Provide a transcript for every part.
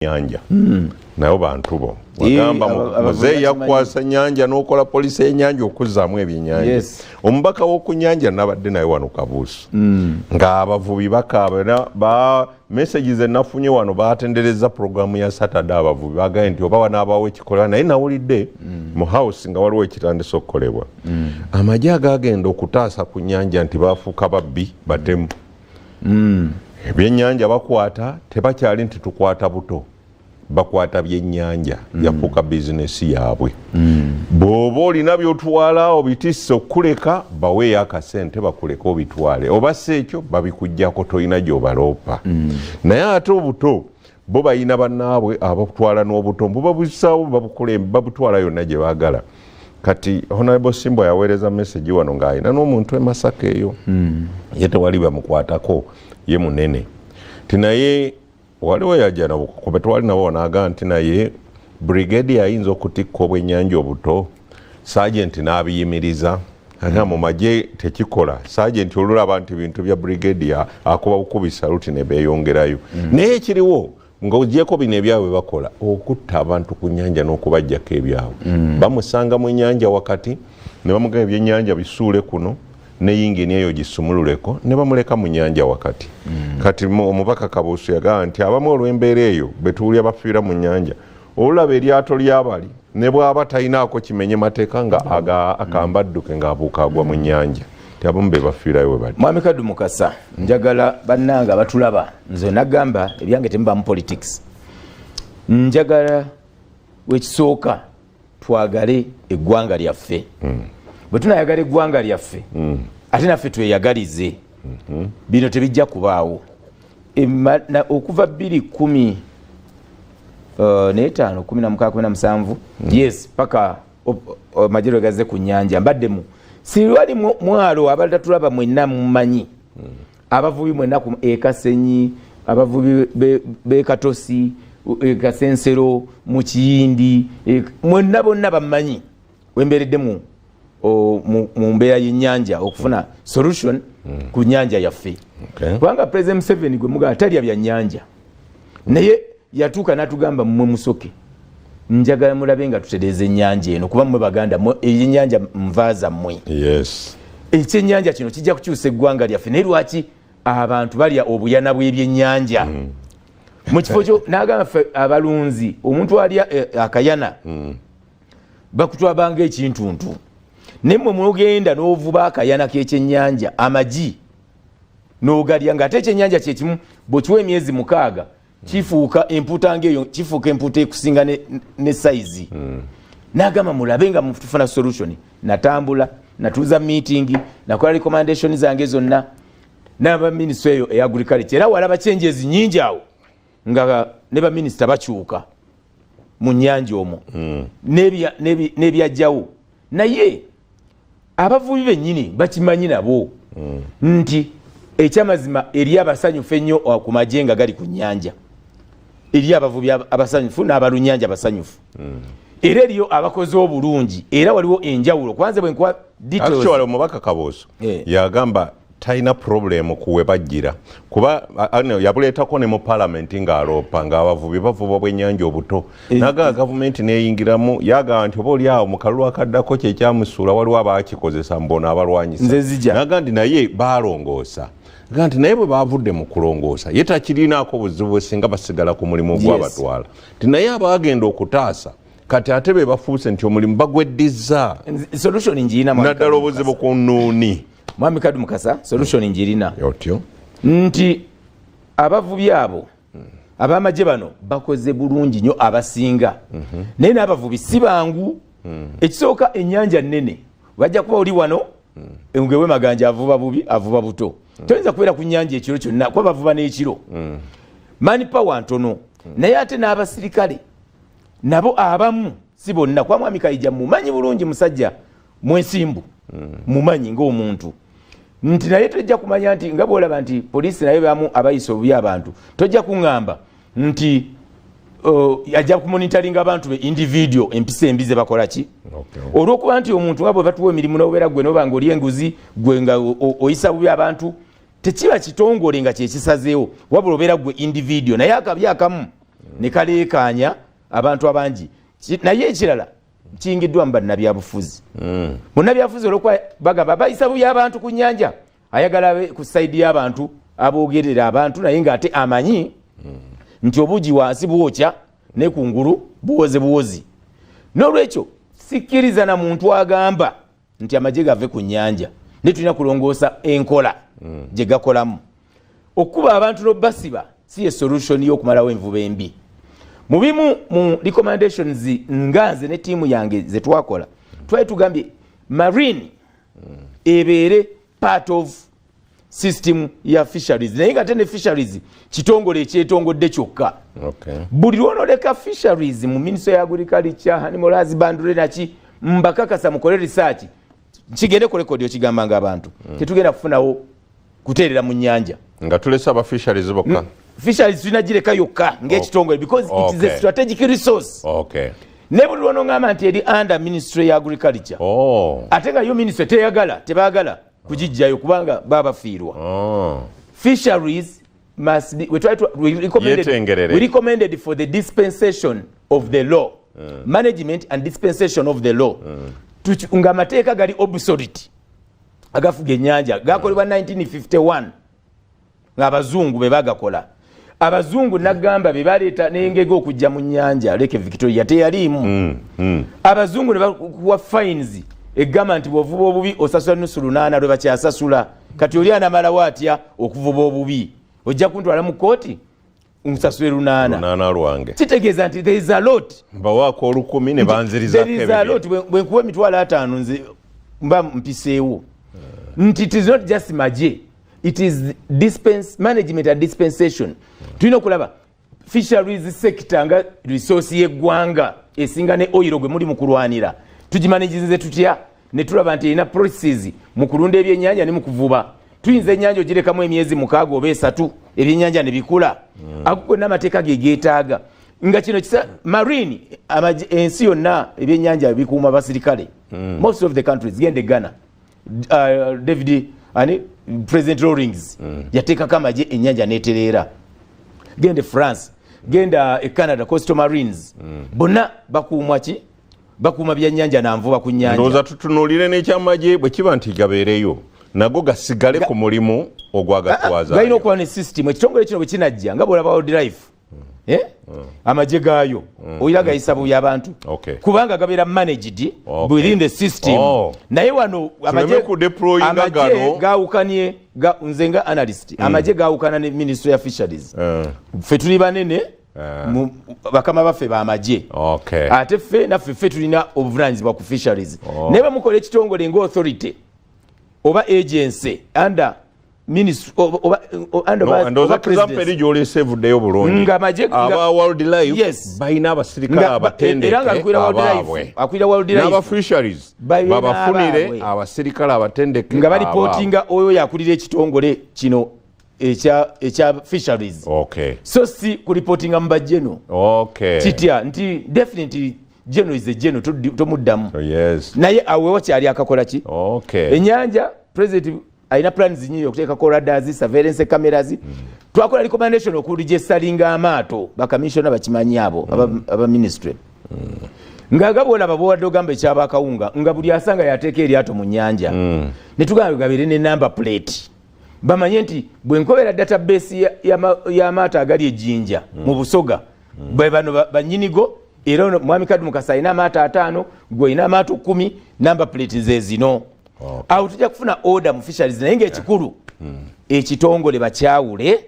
ennyanja nayo bantu bo wagamba muzeeyi yakwasa ennyanja n'okola poliisi y'ennyanja okuzzaamu ebyennyanja omubaka w'oku nnyanja nabadde naye wano Kabuusu ng'abavubi bakaaba messages enafunye wano baatendereza programu ya Saturday abavubi bagambye nti oba wanaabawo ekikola naye nawulidde mu house nga waliwo ekitandise okukolebwa amagye agagenda okutaasa ku nnyanja nti baafuuka babbi batemu ebyennyanja bakwata tebakyali nti tukwata buto bakwata byennyanja yafuuka bizinesi yaabwe bw'oba olina by'otwala obitisse okuleka baweeyo akasente bakuleka obitwale oba si ekyo babikuggyako tolina gy'obaloopa naye ate obuto bo balina bannaabwe abatwala n'obuto bubabusaawo babutwala yonna gye baagala kati Honorable Simbo yaweereza message wano ng'alina n'omuntu e Masaka eyo ye tewali bamukwatako ye munene tinaye waliwo yajja nabo kube twali nabo naaga nti naye brigadier ayinza okutikka obwennyanja obuto sergeant n'abiyimiriza ate mu magye tekikola sergeant olulaba nti bintu bya brigadier akuba bukubi saluti ne beeyongerayo naye ekiriwo ng'ogyeko bino ebyabwe bakola okutta abantu ku nnyanja n'okubajjako ebyabwe bamusanga mu nnyanja wakati ne bamugamba ebyennyanja bisuule kuno ne yingini eyo gisumululeko ne bamuleka mu nnyanja wakati kati omubaka Kabuusu yagamba nti abamu olw'embeera eyo betuulya bafiira mu nnyanja olulaba eryato lyabali ne bw'aba talinaako kimenye mateeka nga akambadduke ng'abuuka agwa mu nnyanja ti abamu be bafiirayo we bali. Mwami Kaddu Mukasa njagala bannanga batulaba nze nagamba ebyange temubamu politics njagala wekisooka twagale eggwanga lyaffe bwe tunayagala eggwanga lyaffe ate naffe tweyagalize bino tebijja kubaawo okuva 2015 16 yes paka majero gaze ku nnyanja mbaddemu siwali mwalo abalala tulaba mwenna mumanyi abavubi mwenna ku Ekasenyi abavubi b'Ekatosi Kasensero mu Kiyindi mwenna bonna bamanyi wembereddemu mu mbeera y'ennyanja okufuna solution ku nnyanja yaffe kubanga President Museveni gwe mugamba talya bya nnyanja naye yatuuka n'atugamba mmwe Musoke njagala mulabe nga tutereeza ennyanja eno kuba mmwe baganda ennyanja nvaaza mmwe ekyennyanja kino kijja kukyusa eggwanga lyaffe naye lwaki abantu balya obuyana bw'ebyennyanja mu kifo kyo n'agamba ffe abalunzi omuntu alya akayana bakutwabanga ekintuntu naye mmwe mwogenda n'ovuba akayana k'ekyennyanja amagi n'ogalya ng'ate ekyennyanja kyekimu bw'okiwa emyezi 6 kifuuka empuuta ng'eyo kifuuka empuuta ekusinga ne sayizi n'agamba mulabe nga mutufuna solution natambula natuuza meeting nakola recommendation zange zonna n'aba ministry eyo eya agriculture era walaba changes nnyingi awo nga ne ba minister bakyuka mu nnyanja omwo n'ebyajjawo naye abavubi bennyini bakimanyi nabo nti ekyamazima eri abasanyufu ennyo ku magye nga gali ku nnyanja eri abavubi abasanyufu n'abalunnyanja abasanyufu era eriyo abakozi obulungi era waliwo enjawulo kwanza bwe nkuwa details omubaka Kabuusu yagamba talina problem kuwe bajjira kuba yabuleetako ne mu palamenti ng'aloopa ng'abavubi bavuba obwennyanja obuto naga gavumenti n'eyingiramu yagamba nti oba oli awo mu kalulu akaddako kyekyamusuula waliwo abaakikozesa mbona abalwanyisa naga ndi naye baalongoosa aga nti naye bwe baavudde mu kulongoosa ye takirinaako buzibu singa basigala ku mulimu gw'abatwala ti naye abaagenda okutaasa kati ate be bafuuse nti omulimu bagweddiza naddala obuzibu ku nnuuni. Mwami Kaddu Mukasa solution njirina nti abavubi abo abamagye bano bakoze bulungi nnyo abasinga naye n'abavubi si bangu ekisooka ennyanja nnene bajja kuba oli wano engewe maganja avuba bubi avuba buto toyinza kubeera ku nnyanja ekiro kyonna kuba bavuba n'ekiro manpower ntono naye ate n'abasirikale nabo abamu si bonna kwa Mwami Kayija mumanyi bulungi musajja mwesimbu mumanyi ng'omuntu nti naye tojja kumanya nti nga bw'olaba nti poliisi naye bamu abayisa obubi abantu tojja kuŋŋamba nti ajja kumonitoringa abantu be individual empisa embize bakola ki olw'okuba nti omuntu nga bwe batuwa emirimu n'obeera gwe n'oba ng'oli enguzi gwe nga oyisa bubi abantu tekiba kitongole nga kyekisazeewo wabula obeera gwe individual naye akabi akamu ne kaleekaanya abantu abangi naye ekirala kiyingiddwa mu bannabyabufuzi munnabyabufuzi olwokuba bagamba bayisa bubi abantu ku nnyanja ayagala ku sayidi y'abantu aboogerera abantu naye ng'ate amanyi nti obugi wansi bwokya ne kungulu buwoze buwozi n'olwekyo sikkiriza na muntu agamba nti amagye gave ku nnyanja ne tulina kulongoosa enkola gye gakolamu okuba abantu n'obasiba si ye solution y'okumalawo envuba embi mu bimu mu recommendations nga nze ne tiimu yange ze twakola twali tugambye marine ebeere part of system ya fisheries naye nga tene fisheries kitongole ekyetongodde kyokka buli lwonoleka fisheries mu ministry ya agriculture animal husbandry naki mbakakasa mukole research kigende ku rekodi okigamba nga abantu tetugenda kufunawo kuteerera mu nnyanja nga tulesa aba fisheries bokka fisheries tulina gireka yokka ng'ekitongole because it is a strategic resource ne buli lwonongamba nti eri under ministry ya agriculture ate nga yo ministry tebaagala kugijjayo kubanga babafiirwa fisheries must be we recommended for the dispensation of the law management and dispensation of the law nga amateeka gali obsolete agafuga ennyanja gakolebwa 1951 ng'abazungu be bagakola abazungu nagamba be baleeta n'engege okujja mu nnyanja Lake Victoria teyaliimu abazungu ne bakuwa fines egamba nti bw'ovuba obubi osasula nusu 8 lwe bakyasasula kati oli anamalawo atya okuvuba obubi ojja kuntwala mu kooti nsasule 8 lwange kitegeeza nti there is a lot mbawaako 10 ne banzirizako there is a lot bwe nkuwa emitwalo 5 nze mba mpiseewo nti it is not just magye it is management and dispensation tulina okulaba fisheries sector nga resource y'eggwanga esinga ne oil gwe muli mu kulwanira tugimanaginze tutya ne tulaba nti erina processes mu kulunda ebyennyanja ne mu kuvuba tuyinza ennyanja ogirekamu emyezi 6 oba 3 ebyennyanja ne bikula ako n'amateeka ge geetaaga nga kino kisa marine ensi yonna ebyennyanja bikuuma basirikale most of the countries gende Ghana David President Rawlings yateekako amagye ennyanja neetereera gende France genda Canada Coastal Marines bonna bakuumwa ki bakuuma byannyanja nanvuba ku nnyanja ndowooza tutunuulire n'ekyamagye bwe kiba nti gabeereyo nago gasigale ku mulimu ogwagatwaza galina okuba ne system ekitongole kino bwe kinajja nga bwolaba wildlife amagye gaayo oyira gayisa bubi abantu kubanga gabeera managed within the system naye wano amagye gaawukanye nze nga analyst amagye gaawukana ne ministry ya fisheries ffe tuli banene bakama baffe bamagye ate ffe naffe tulina obuvunanyizibwa ku fisheries naye bamukola ekitongole nga authority oba agency under ministry oba president gyolese evuddeyo bulungi aba wildlife balina abasirikale abatendeke akwira wildlife n'aba fisheries babafunire abasirikale abatendeke nga balipootinga oyo yakulira ekitongole kino ekya fisheries so si kuripootinga mu bajeno kitya nti definitely jeno is a jeno tomuddamu naye awewo kyali akakola ki ennyanja president alina plans nyingi okuteekako radars surveillance cameras twakola recommendation okuligesalinga amaato bakamishona bakimanyi abo aba ministry nga bwolaba bwowadde ogamba ekyaba akawunga nga buli asanga yateeka eryato mu nnyanja ne tugamba gabeere ne number plate bamanye nti bwe nkobera database y'amaato agali ejjinja mu busoga bwe bano bannyinigo era mwami Kadu Mukasa alina amaato 5 gwe alina amaato 10 number plate ze zino awo tujja kufuna order mu fisheries naye ng'ekikulu ekitongole bakyawule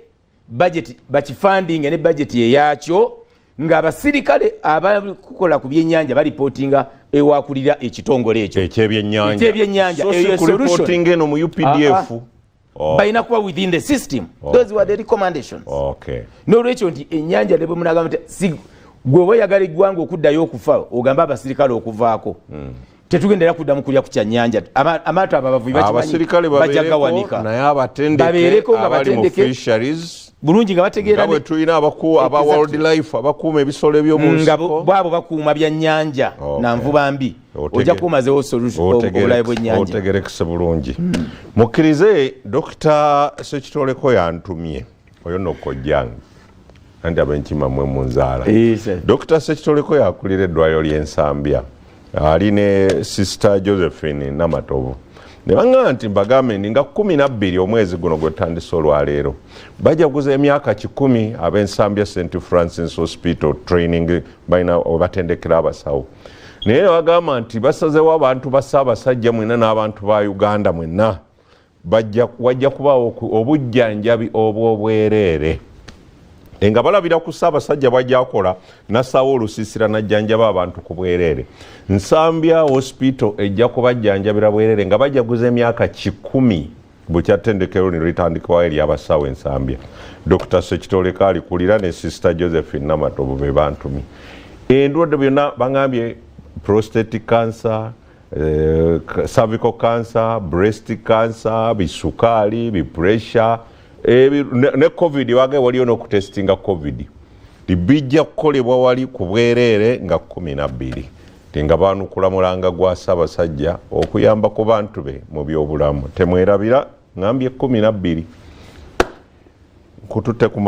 budget bakifunding ne budget eyakyo ng'abasirikale abakukola ku byennyanja balipootinga ewakulira ekitongole ekyo ekyebyennyanja eyo solution eno mu UPDF balina kuba within the system those were the recommendations n'olwekyo nti ennyanja ne bwe munagamba gwe weyagala eggwanga okuddayo okufa ogamba abasirikale okuvaako tetugendera kuddamu kulya ku kyannyanja amaato abo abavubi bajja gawanika naye abatendeke abali mu fisheries bulungi nga bategeera nga bwe tulina aba wildlife abakuuma ebisolo eby'omunsiko bwabo bakuuma byannyanja na nvuba mbi ojja kuumazeewo obulabe bw'ennyanja otegerekese bulungi mukkirize Dr. Sekitoleko yantumye oyo nno kojjange anti abenkima mwe munzaala. Dr. Sekitoleko yakulira eddwaliro ly'Ensambya ali ne Sister Josephine Namatovu ne baŋŋamba nti mbagambe ndi nga 12 omwezi guno gwe tandise olwaleero bajaguza emyaka 10 ab'Ensambya St. Francis Hospital training balina webatendekera abasawo naye bagamba nti basazewo abantu ba Ssaabasajja mwenna n'abantu ba Uganda mwenna wajja kubaawo obujjanjabi obw'obwereere nga balabira ku Ssaabasajja bwajja akola nassawo olusiisira najjanjaba abantu ku bwereere. Nsambya Hospital ejja kubajjanjabira bwereere nga bajaguza emyaka 10 bukyatendekero lino litandikibwawo eri abasawo Ensambya. Dr. Sekitoleko alikulira ne Sister Josephine Namatovu be bantumi. Endwadde byonna baŋŋambye prostate cancer, cervical cancer, breast cancer, bisukaali, bipressure, ne COVID wage waliyo n'okutestinga COVID. Bijja kukolebwa wali ku bwereere nga 12. Nga baanukula mulanga gwa Ssaabasajja okuyamba ku bantu be mu byobulamu. Temwerabira ngambye 12. Kututte ku